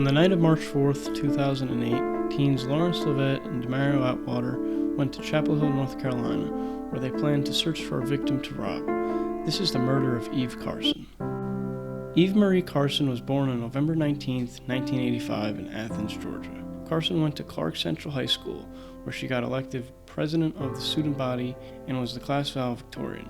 On the night of March 4th, 2008, teens Laurence, Lovette, and Demario Atwater went to Chapel Hill, North Carolina, where they planned to search for a victim to rob. This is the murder of Eve Carson. Eve Marie Carson was born on November 19, 1985 in Athens, Georgia. Carson went to Clark Central High School, where she got elected president of the student body and was the class valedictorian.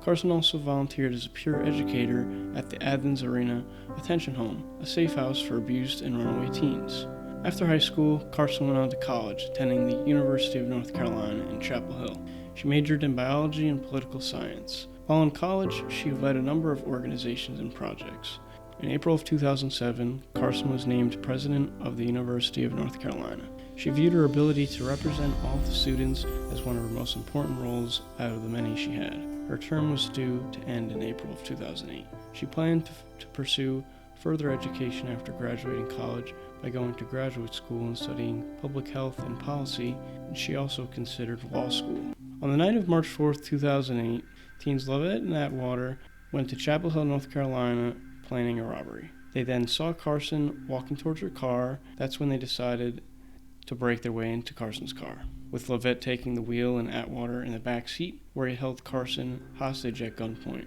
Carson also volunteered as a peer educator at the Athens Arena Detention Home, a safe house for abused and runaway teens. After high school, Carson went on to college, attending the University of North Carolina in Chapel Hill. She majored in biology and political science. While in college, she led a number of organizations and projects. In April of 2007, Carson was named president of the University of North Carolina. She viewed her ability to represent all of the students as one of her most important roles out of the many she had. Her term was due to end in April of 2008. She planned to pursue further education after graduating college by going to graduate school and studying public health and policy, and she also considered law school. On the night of March 4th, 2008, teens Lovette and Atwater went to Chapel Hill, North Carolina, planning a robbery. They then saw Carson walking towards her car. That's when they decided to break their way into Carson's car, with Lovette taking the wheel and Atwater in the back seat, where he held Carson hostage at gunpoint.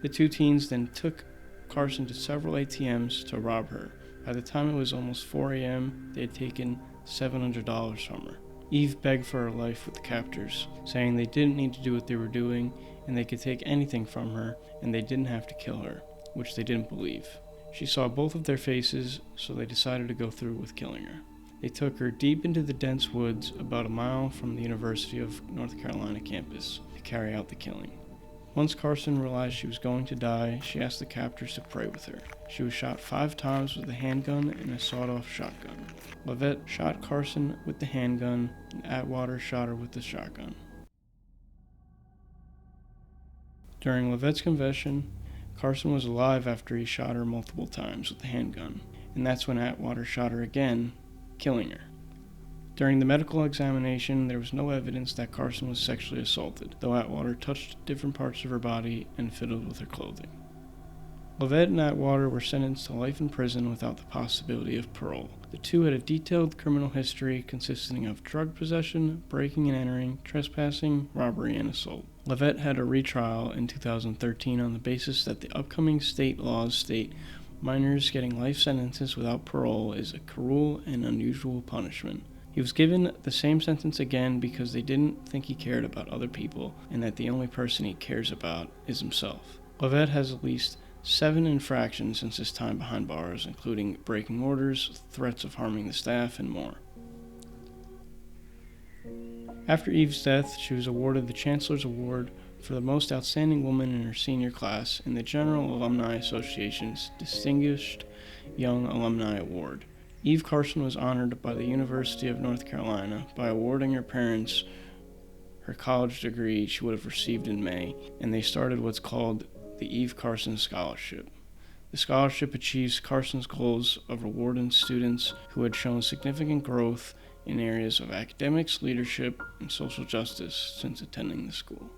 The two teens then took Carson to several ATMs to rob her. By the time it was almost 4 a.m., they had taken $700 from her. Eve begged for her life with the captors, saying they didn't need to do what they were doing, and they could take anything from her, and they didn't have to kill her, which they didn't believe. She saw both of their faces, so they decided to go through with killing her. They took her deep into the dense woods about a mile from the University of North Carolina campus to carry out the killing. Once Carson realized she was going to die, she asked the captors to pray with her. She was shot 5 times with a handgun and a sawed-off shotgun. Lovette shot Carson with the handgun, and Atwater shot her with the shotgun. During Lovette's confession, Carson was alive after he shot her multiple times with the handgun, and that's when Atwater shot her again, killing her. During the medical examination, there was no evidence that Carson was sexually assaulted, though Atwater touched different parts of her body and fiddled with her clothing. Lovette and Atwater were sentenced to life in prison without the possibility of parole. The two had a detailed criminal history consisting of drug possession, breaking and entering, trespassing, robbery, and assault. Lovette had a retrial in 2013 on the basis that the upcoming state laws state minors getting life sentences without parole is a cruel and unusual punishment. He was given the same sentence again because they didn't think he cared about other people and that the only person he cares about is himself. Lovette has at least 7 infractions since his time behind bars, including breaking orders, threats of harming the staff, and more. After Eve's death, she was awarded the Chancellor's Award for the most outstanding woman in her senior class in the General Alumni Association's Distinguished Young Alumni Award. Eve Carson was honored by the University of North Carolina by awarding her parents her college degree she would have received in May, and they started what's called the Eve Carson Scholarship. The scholarship achieves Carson's goals of rewarding students who had shown significant growth in areas of academics, leadership, and social justice since attending the school.